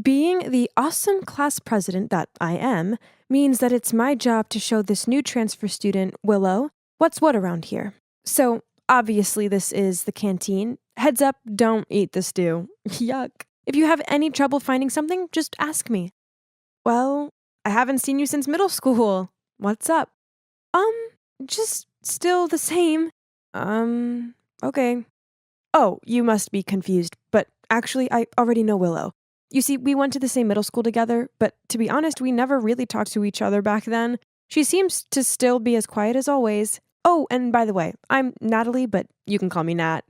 Being the awesome class president that I am means that it's my job to show this new transfer student, Willow, what's what around here. So, obviously this is the canteen. Heads up, don't eat the stew. Yuck. If you have any trouble finding something, just ask me. Well, I haven't seen you since middle school. What's up? Just still the same. Okay. Oh, you must be confused, but actually I already know Willow. You see, we went to the same middle school together, but to be honest, we never really talked to each other back then. She seems to still be as quiet as always. Oh, and by the way, I'm Natalie, but you can call me Nat.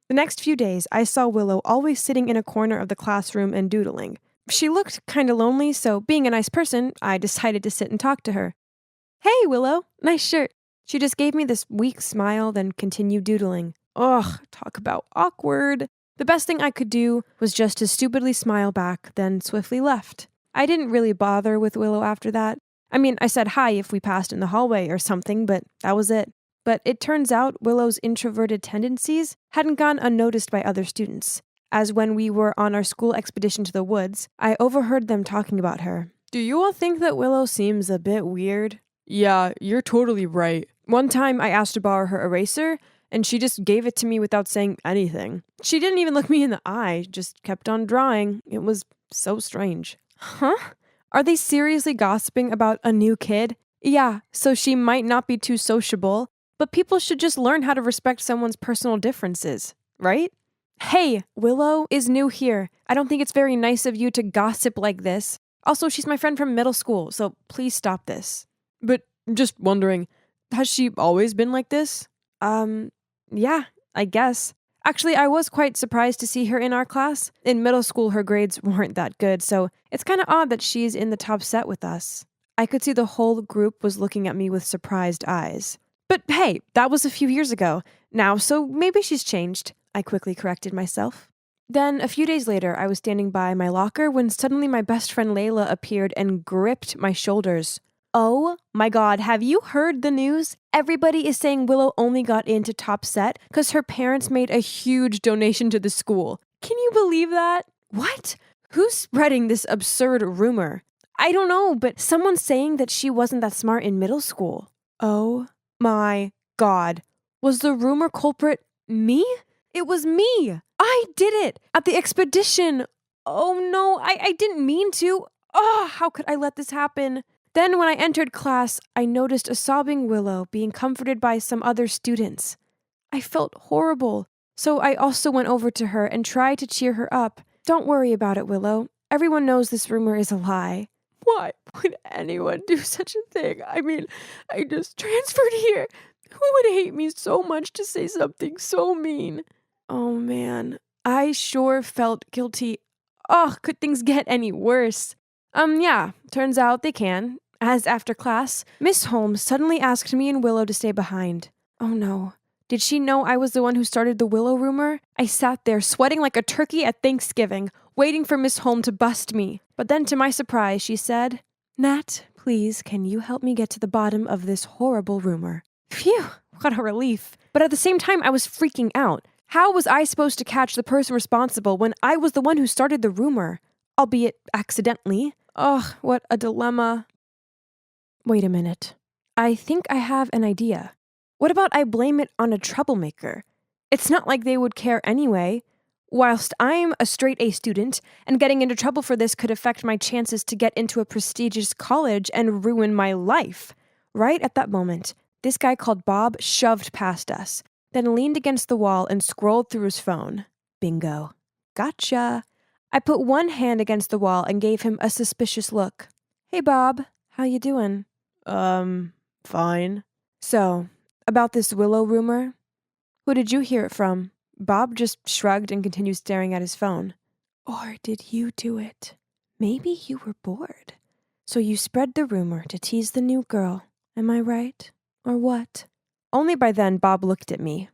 The next few days, I saw Willow always sitting in a corner of the classroom and doodling. She looked kinda lonely, so being a nice person, I decided to sit and talk to her. Hey, Willow, nice shirt. She just gave me this weak smile, then continued doodling. Ugh, talk about awkward. The best thing I could do was just to stupidly smile back, then swiftly left. I didn't really bother with Willow after that. I mean, I said hi if we passed in the hallway or something, but that was it. But it turns out Willow's introverted tendencies hadn't gone unnoticed by other students, as when we were on our school expedition to the woods, I overheard them talking about her. Do you all think that Willow seems a bit weird? Yeah, you're totally right. One time I asked to borrow her eraser, and she just gave it to me without saying anything. She didn't even look me in the eye, just kept on drawing. It was so strange. Huh? Are they seriously gossiping about a new kid? Yeah, so she might not be too sociable, but people should just learn how to respect someone's personal differences, right? Hey, Willow is new here. I don't think it's very nice of you to gossip like this. Also, she's my friend from middle school, so please stop this. But just wondering, has she always been like this? Yeah, I guess. Actually, I was quite surprised to see her in our class. In middle school, her grades weren't that good, so it's kind of odd that she's in the top set with us. I could see the whole group was looking at me with surprised eyes. But hey, that was a few years ago now, so maybe she's changed. I quickly corrected myself. Then, a few days later, I was standing by my locker when suddenly my best friend Layla appeared and gripped my shoulders. Oh my God, have you heard the news? Everybody is saying Willow only got into top set because her parents made a huge donation to the school. Can you believe that? What? Who's spreading this absurd rumor? I don't know, but someone's saying that she wasn't that smart in middle school. Oh my God. Was the rumor culprit me? It was me. I did it at the expedition. Oh no, I didn't mean to. Oh, how could I let this happen? Then when I entered class, I noticed a sobbing Willow being comforted by some other students. I felt horrible, so I also went over to her and tried to cheer her up. Don't worry about it, Willow. Everyone knows this rumor is a lie. Why would anyone do such a thing? I mean, I just transferred here. Who would hate me so much to say something so mean? Oh man, I sure felt guilty. Oh, could things get any worse? Yeah, turns out they can. As after class, Miss Holmes suddenly asked me and Willow to stay behind. Oh no. Did she know I was the one who started the Willow rumor? I sat there sweating like a turkey at Thanksgiving, waiting for Miss Holmes to bust me. But then to my surprise, she said, Nat, please, can you help me get to the bottom of this horrible rumor? Phew, what a relief. But at the same time, I was freaking out. How was I supposed to catch the person responsible when I was the one who started the rumor? Albeit accidentally. Ugh, what a dilemma. Wait a minute. I think I have an idea. What about I blame it on a troublemaker? It's not like they would care anyway. Whilst I'm a straight A student, and getting into trouble for this could affect my chances to get into a prestigious college and ruin my life. Right at that moment, this guy called Bob shoved past us, then leaned against the wall and scrolled through his phone. Bingo. Gotcha. I put one hand against the wall and gave him a suspicious look. Hey, Bob. How you doing? Fine. So, about this Willow rumor? Who did you hear it from? Bob just shrugged and continued staring at his phone. Or did you do it? Maybe you were bored. So you spread the rumor to tease the new girl. Am I right? Or what? Only by then, Bob looked at me.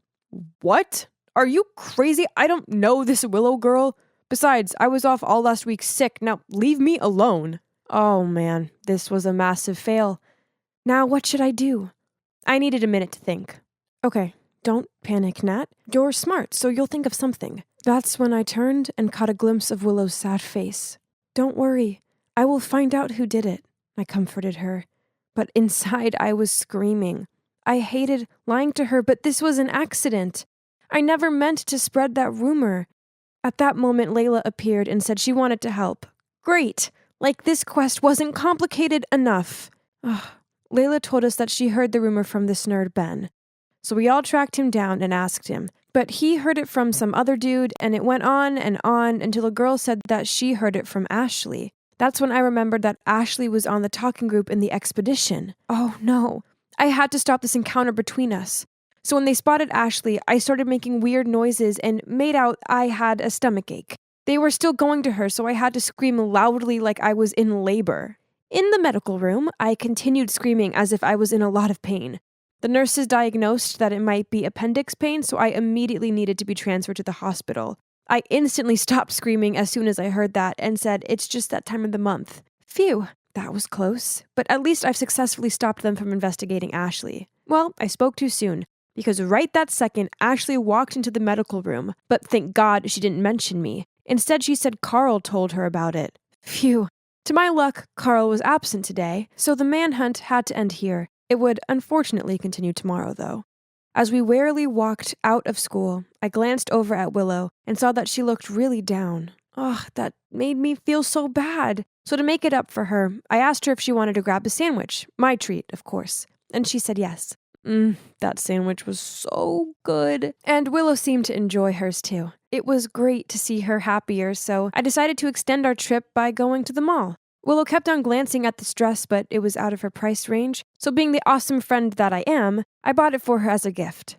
What? Are you crazy? I don't know this Willow girl. Besides, I was off all last week sick. Now, leave me alone. Oh man, this was a massive fail. Now what should I do? I needed a minute to think. Okay, don't panic, Nat. You're smart, so you'll think of something. That's when I turned and caught a glimpse of Willow's sad face. Don't worry. I will find out who did it, I comforted her. But inside I was screaming. I hated lying to her, but this was an accident. I never meant to spread that rumor. At that moment, Layla appeared and said she wanted to help. Great! Like this quest wasn't complicated enough. Ugh. Layla told us that she heard the rumor from this nerd Ben. So we all tracked him down and asked him. But he heard it from some other dude, and it went on until a girl said that she heard it from Ashley. That's when I remembered that Ashley was on the talking group in the expedition. Oh no. I had to stop this encounter between us. So when they spotted Ashley, I started making weird noises and made out I had a stomachache. They were still going to her, so I had to scream loudly like I was in labor. In the medical room, I continued screaming as if I was in a lot of pain. The nurses diagnosed that it might be appendix pain, so I immediately needed to be transferred to the hospital. I instantly stopped screaming as soon as I heard that and said, it's just that time of the month. Phew, that was close. But at least I've successfully stopped them from investigating Ashley. Well, I spoke too soon, because right that second, Ashley walked into the medical room, but thank God she didn't mention me. Instead, she said Carl told her about it. Phew. To my luck, Carl was absent today, so the manhunt had to end here. It would unfortunately continue tomorrow, though. As we warily walked out of school, I glanced over at Willow and saw that she looked really down. Ugh, that made me feel so bad. So to make it up for her, I asked her if she wanted to grab a sandwich. My treat, of course. And she said yes. That sandwich was so good. And Willow seemed to enjoy hers too. It was great to see her happier, so I decided to extend our trip by going to the mall. Willow kept on glancing at this dress, but it was out of her price range, so being the awesome friend that I am, I bought it for her as a gift.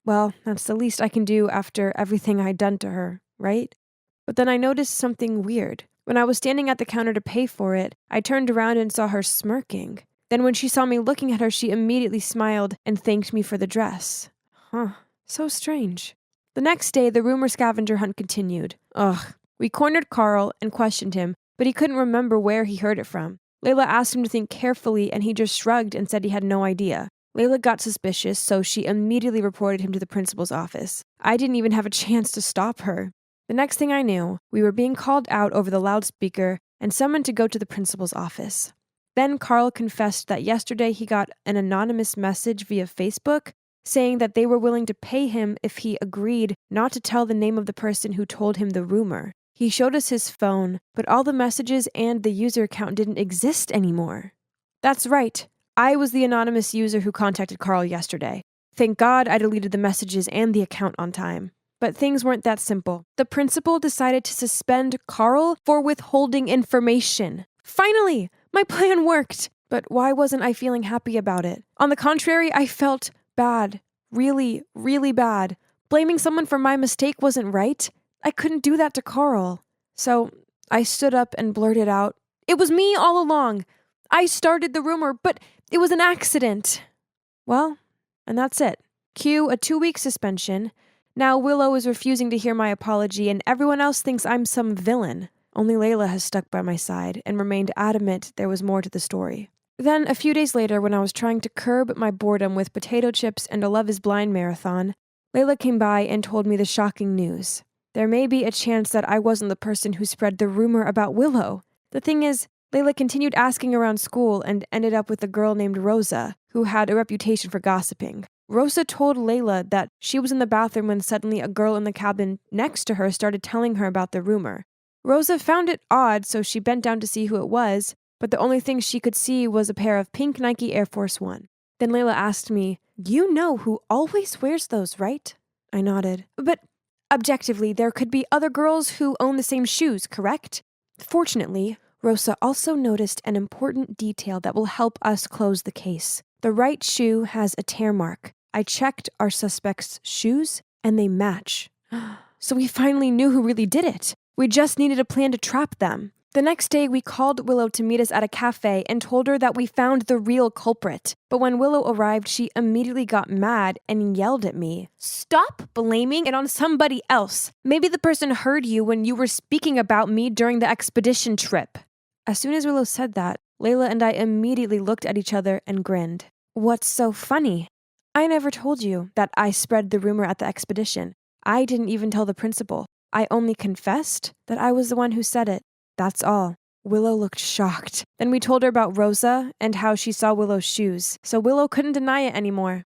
Well, that's the least I can do after everything I'd done to her, right? But then I noticed something weird. When I was standing at the counter to pay for it, I turned around and saw her smirking. Then when she saw me looking at her, she immediately smiled and thanked me for the dress. Huh, so strange. The next day, the rumor scavenger hunt continued. Ugh. We cornered Carl and questioned him, but he couldn't remember where he heard it from. Layla asked him to think carefully, and he just shrugged and said he had no idea. Layla got suspicious, so she immediately reported him to the principal's office. I didn't even have a chance to stop her. The next thing I knew, we were being called out over the loudspeaker and summoned to go to the principal's office. Then Carl confessed that yesterday he got an anonymous message via Facebook saying that they were willing to pay him if he agreed not to tell the name of the person who told him the rumor. He showed us his phone, but all the messages and the user account didn't exist anymore. That's right. I was the anonymous user who contacted Carl yesterday. Thank God I deleted the messages and the account on time. But things weren't that simple. The principal decided to suspend Carl for withholding information. Finally! My plan worked! But why wasn't I feeling happy about it? On the contrary, I felt bad. Really, really bad. Blaming someone for my mistake wasn't right. I couldn't do that to Carl. So I stood up and blurted out, "It was me all along. I started the rumor, but it was an accident." Well, and that's it. Cue a 2-week suspension. Now Willow is refusing to hear my apology, and everyone else thinks I'm some villain. Only Layla has stuck by my side and remained adamant there was more to the story. Then, a few days later, when I was trying to curb my boredom with potato chips and a Love is Blind marathon, Layla came by and told me the shocking news. There may be a chance that I wasn't the person who spread the rumor about Willow. The thing is, Layla continued asking around school and ended up with a girl named Rosa, who had a reputation for gossiping. Rosa told Layla that she was in the bathroom when suddenly a girl in the cabin next to her started telling her about the rumor. Rosa found it odd, so she bent down to see who it was, but the only thing she could see was a pair of pink Nike Air Force One. Then Layla asked me, "You know who always wears those, right?" I nodded. "But objectively, there could be other girls who own the same shoes, correct?" Fortunately, Rosa also noticed an important detail that will help us close the case. The right shoe has a tear mark. I checked our suspect's shoes, and they match. So we finally knew who really did it. We just needed a plan to trap them. The next day, we called Willow to meet us at a cafe and told her that we found the real culprit. But when Willow arrived, she immediately got mad and yelled at me. "Stop blaming it on somebody else. Maybe the person heard you when you were speaking about me during the expedition trip." As soon as Willow said that, Layla and I immediately looked at each other and grinned. "What's so funny?" "I never told you that I spread the rumor at the expedition. I didn't even tell the principal. I only confessed that I was the one who said it. That's all. Willow looked shocked. Then we told her about Rosa and how she saw Willow's shoes, so Willow couldn't deny it anymore.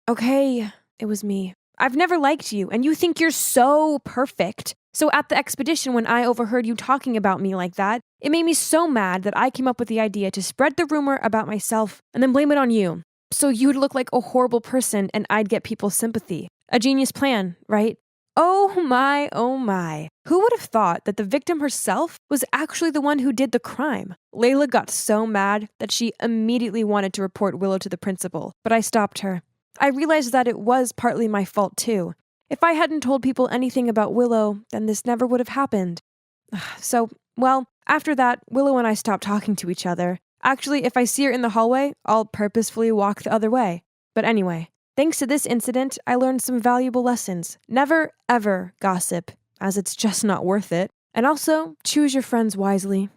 Okay, it was me. I've never liked you, and you think you're so perfect. So at the expedition, when I overheard you talking about me like that, it made me so mad that I came up with the idea to spread the rumor about myself and then blame it on you. So you'd look like a horrible person and I'd get people's sympathy. A genius plan, right? Oh my, oh my. Who would have thought that the victim herself was actually the one who did the crime? Layla got so mad that she immediately wanted to report Willow to the principal, but I stopped her. I realized that it was partly my fault too. If I hadn't told people anything about Willow, then this never would have happened. So, well, after that, Willow and I stopped talking to each other. Actually, if I see her in the hallway, I'll purposefully walk the other way. But anyway, thanks to this incident, I learned some valuable lessons. Never, ever gossip, as it's just not worth it. And also, choose your friends wisely.